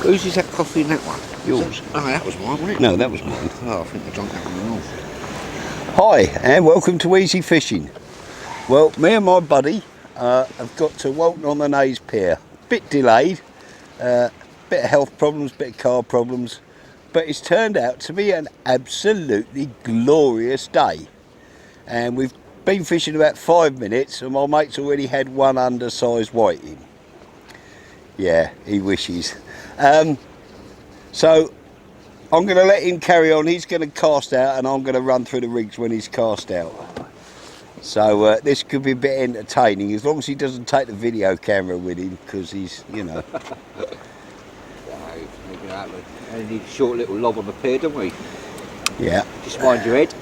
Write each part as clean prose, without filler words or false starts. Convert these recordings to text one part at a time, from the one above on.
Whose is that coffee in that one? Yours. Oh, that was mine, wasn't it? No, that was mine. Oh, I think I drank that one off. Hi, and welcome to Easy Fishing. Well, me and my buddy have got to Walton on the Naze Pier. Bit delayed, bit of health problems, bit of car problems, but it's turned out to be an absolutely glorious day. And we've been fishing about 5 minutes, and my mate's already had one undersized whiting. Yeah, he wishes. So I'm going to let him carry on. He's going to cast out, and I'm going to run through the rigs when he's cast out. So this could be a bit entertaining, as long as he doesn't take the video camera with him, because he's, you know. We need a short little lob on the pier, don't we? Yeah. Just mind your head.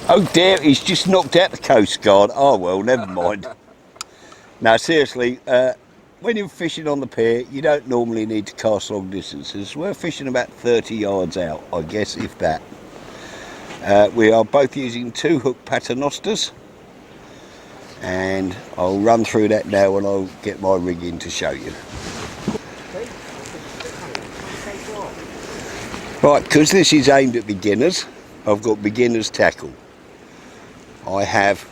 Oh dear, he's just knocked out the Coast Guard. Oh well, never mind. Now seriously, when you're fishing on the pier, you don't normally need to cast long distances. We're fishing about 30 yards out, I guess, if that. We are both using 2-hook paternosters, and I'll run through that now and I'll get my rig in to show you. Right, because this is aimed at beginners, I've got beginner's tackle. I have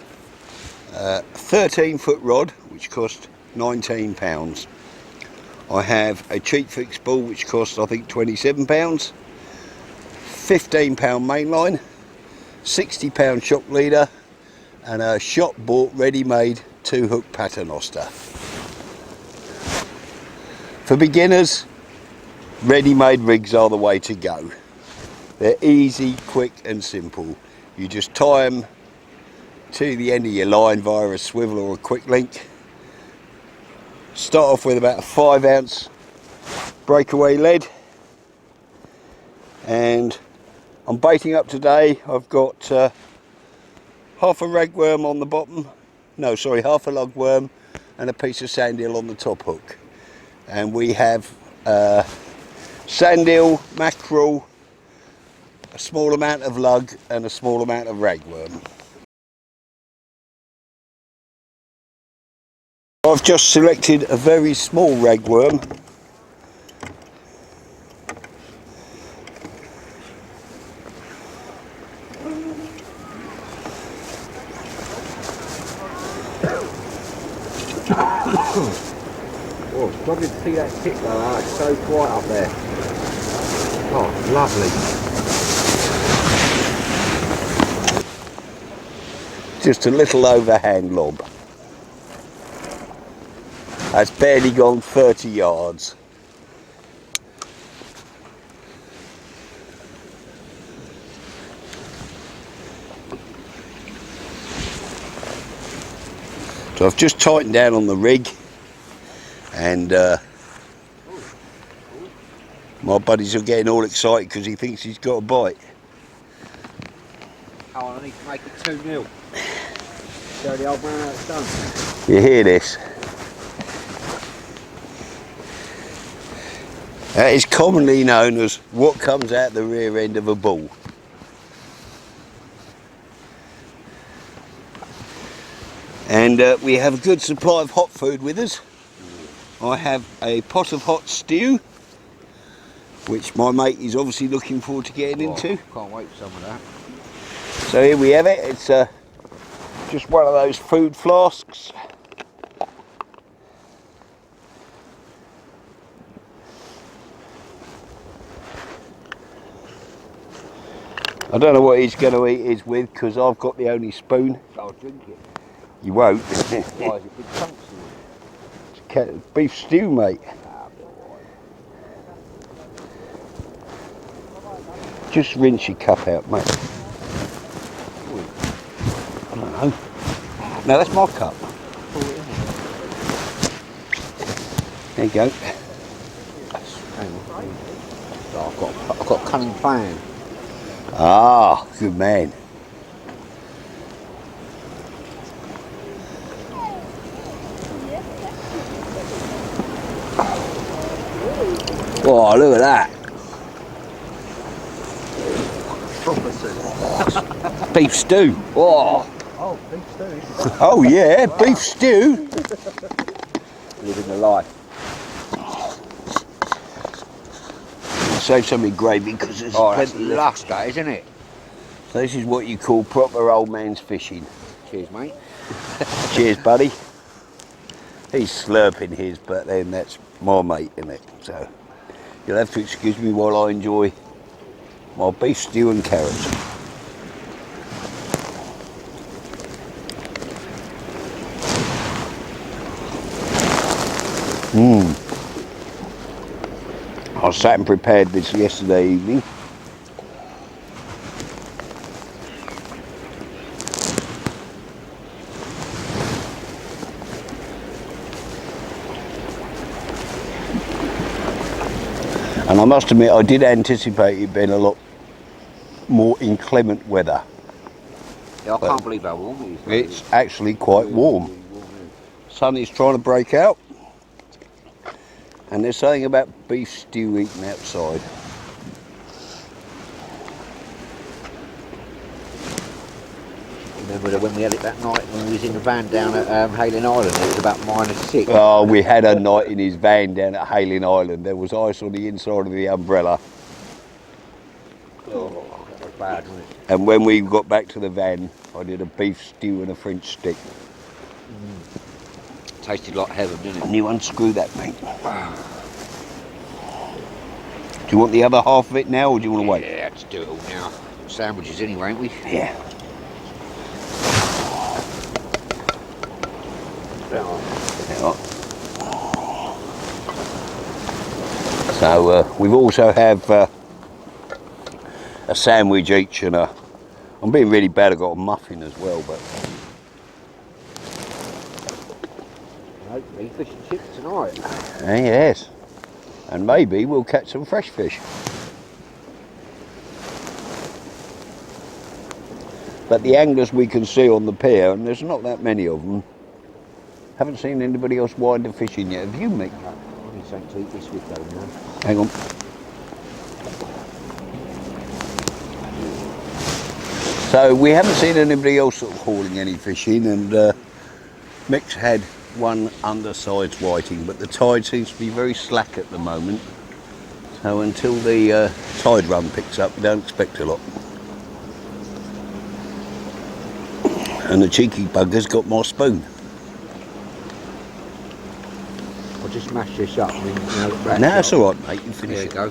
a 13-foot rod, which cost £19. I have a cheap fix ball, which cost I think £27. £15 mainline, £60 shock leader, and a shop bought ready-made 2-hook paternoster. For beginners, ready-made rigs are the way to go. They're easy, quick and simple. You just tie them to the end of your line via a swivel or a quick link. Start off with about a 5-ounce breakaway lead, and I'm baiting up today. I've got half a ragworm on the bottom, no sorry, half a lugworm and a piece of sand eel on the top hook, and we have sand eel, mackerel, a small amount of lug and a small amount of ragworm. I've just selected a very small ragworm. Oh, it's lovely to see that tick though. It's so quiet up there. Oh, lovely. Just a little overhand lob. That's barely gone 30 yards. So I've just tightened down on the rig, and my buddies are getting all excited because he thinks he's got a bite. Oh, I need to make it 2-0. Show the old man how it's done. You hear this? That is commonly known as what comes out the rear end of a bull. And we have a good supply of hot food with us. I have a pot of hot stew, which my mate is obviously looking forward to getting into. Can't wait for some of that. So here we have it. It's just one of those food flasks. I don't know what he's going to eat his with, because I've got the only spoon. I'll drink it. You won't. Why is it big chunks in it? It's beef stew, mate. Just rinse your cup out, mate. I don't know. No, that's my cup. There you go. Oh, I've got a cunning plan. Ah, good man. Oh, look at that. Beef stew. Oh. Oh, beef stew. Oh yeah, beef stew. Living the life. save some of the gravy because there's Oh, that's plenty left. lush, that, isn't it? So this is what you call proper old man's fishing. Cheers, mate. Cheers, buddy. He's slurping his, but then that's my mate, isn't it? So you'll have to excuse me while I enjoy my beef stew and carrots. I sat and prepared this yesterday evening. And I must admit, I did anticipate it being a lot more inclement weather. Yeah, I can't believe how warm it is. It's actually quite warm. Sun is trying to break out. And there's something about beef stew eaten outside. Remember when we had it that night when we was in the van down at Hayling Island? It was about -6. Oh, we had a night in his van down at Hayling Island. There was ice on the inside of the umbrella. Oh, that was bad, wasn't it? And when we got back to the van, I did a beef stew and a French stick. Tasted like heaven, didn't it? And you unscrew that, mate. Do you want the other half of it now, or do you want to wait? Yeah, let's do it all now. Sandwiches anyway, ain't we? Yeah. Yeah. So we've also have a sandwich each and I'm being really bad, I got a muffin as well, but Hopefully fish and chips tonight. yes, and maybe we'll catch some fresh fish. But the anglers we can see on the pier, and there's not that many of them, haven't seen anybody else wind the fishing yet. Have you, Mick? No, I need something to eat this with though now. Hang on. So we haven't seen anybody else sort of hauling any fish in, and Mick's had one undersides whiting, but the tide seems to be very slack at the moment. So until the tide run picks up, we don't expect a lot. And the cheeky bugger's got my spoon. I'll just mash this up and then now look back. No, it's all right, mate. You finish There you it. go.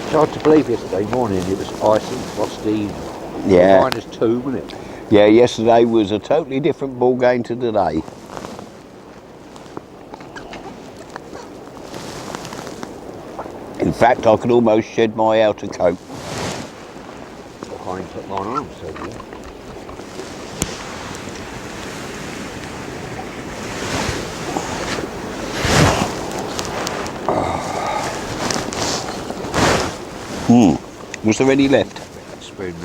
It's hard to believe yesterday morning it was icy, frosty, Yeah. -2, wasn't it? Yeah, yesterday was a totally different ball game to today. In fact, I could almost shed my outer coat. I can't even put mine on, so yeah. Was there any left? Spoon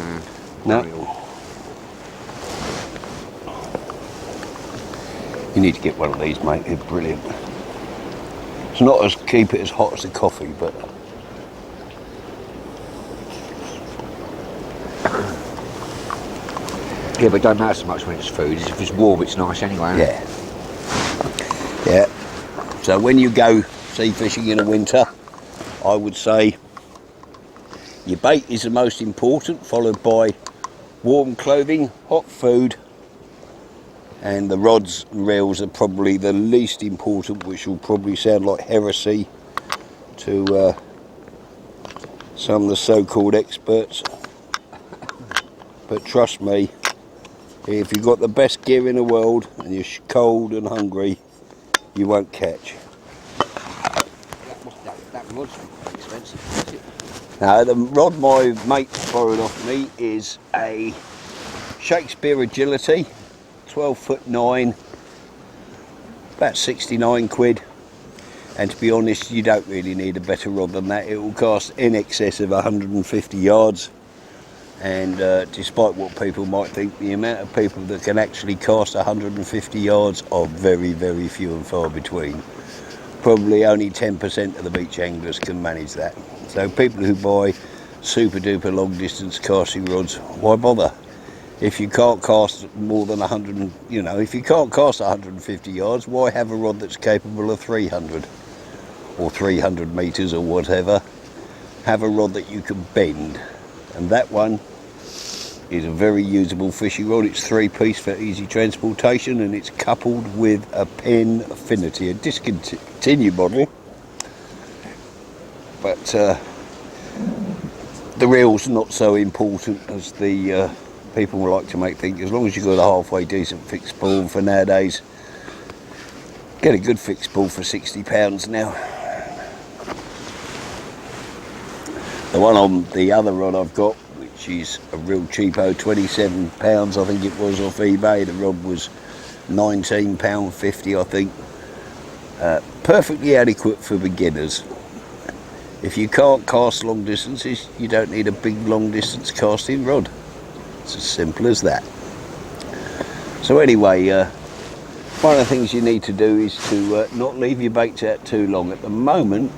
No. You need to get one of these, mate. They're brilliant. It's not as keep it as hot as the coffee, but Yeah, but it don't matter so much when it's food. If it's warm, it's nice anyway. Isn't it? yeah, yeah. So when you go sea fishing in the winter, I would say your bait is the most important, followed by warm clothing, hot food, and the rods and reels are probably the least important, which will probably sound like heresy to some of the so-called experts. But trust me, if you've got the best gear in the world and you're cold and hungry, you won't catch. That rod's expensive, is it? Now, the rod my mate borrowed off me is a Shakespeare Agility, 12'9", about 69 quid. And to be honest, you don't really need a better rod than that. It will cast in excess of 150 yards. And despite what people might think, the amount of people that can actually cast 150 yards are very, very few and far between. probably only 10% of the beach anglers can manage that. So people who buy super duper long distance casting rods, why bother? If you can't cast more than 100, you know, if you can't cast 150 yards, why have a rod that's capable of 300 or 300 meters or whatever? Have a rod that you can bend, and that one is a very usable fishing rod. It's 3-piece for easy transportation, and it's coupled with a Penn Affinity, a discontinued model, but the reel's not so important as the people like to make think. As long as you've got a halfway decent fixed spool, for nowadays, get a good fixed spool for £60 now. The one on the other rod I've got, which is a real cheapo, £27 I think it was off eBay. The rod was £19.50 I think. Perfectly adequate for beginners. If you can't cast long distances, you don't need a big long distance casting rod. It's as simple as that. So anyway, one of the things you need to do is to not leave your baits out too long. At the moment,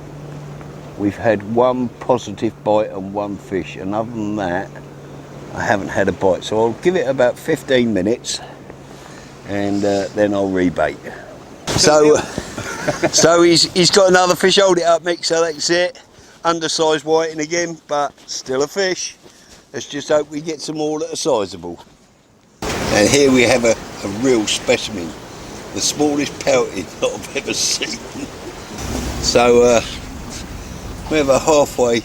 we've had one positive bite and one fish, and other than that, I haven't had a bite. So I'll give it about 15 minutes, and then I'll rebait. So he's got another fish. Hold it up, Mick, so they can see it. Undersized whiting again, but still a fish. Let's just hope we get some more that are sizable. And here we have a real specimen, the smallest pouting that I've ever seen. So we have a halfway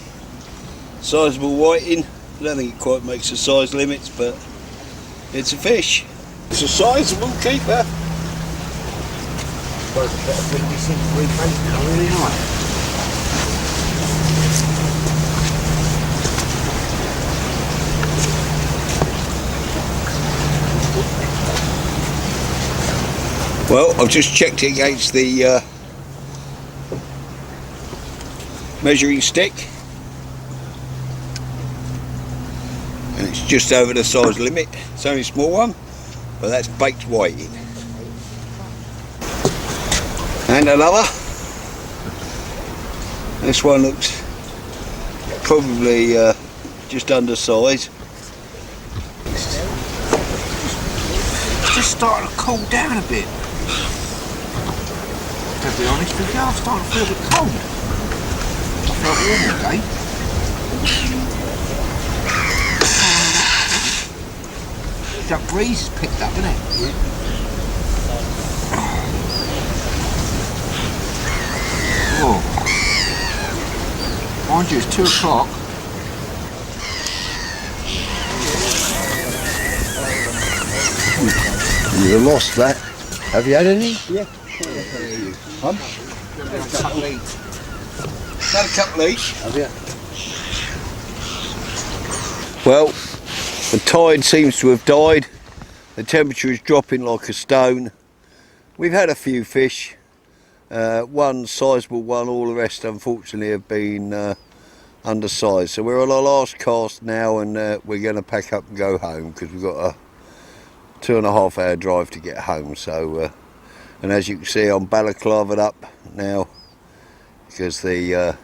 sizable whiting. I don't think it quite makes the size limits, but it's a fish. It's a sizable keeper. Well, it's better bring this in to rebait now, really nice. Well, I've just checked it against the measuring stick, and it's just over the size limit. It's only a small one, but that's baked whiting. And another. This one looks probably just undersized. It's just starting to cool down a bit. To be honest with you, I'm starting to feel a bit cold. I felt warm all day. That breeze has picked up, isn't it? Yeah. Oh. Mind you, it's 2 o'clock. You lost that. Have you had any? Yeah. Had a couple each. Have you? Well, the tide seems to have died. The temperature is dropping like a stone. We've had a few fish. One sizable one, all the rest unfortunately have been undersized. So we're on our last cast now, and we're going to pack up and go home because we've got a 2.5 hour drive to get home. So and as you can see, I'm balaclavaed up now because the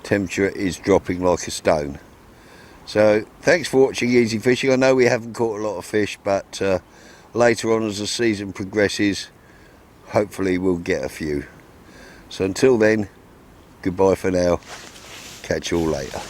temperature is dropping like a stone. So thanks for watching Easy Fishing. I know we haven't caught a lot of fish, but later on as the season progresses, hopefully we'll get a few. So until then, goodbye for now. Catch you all later.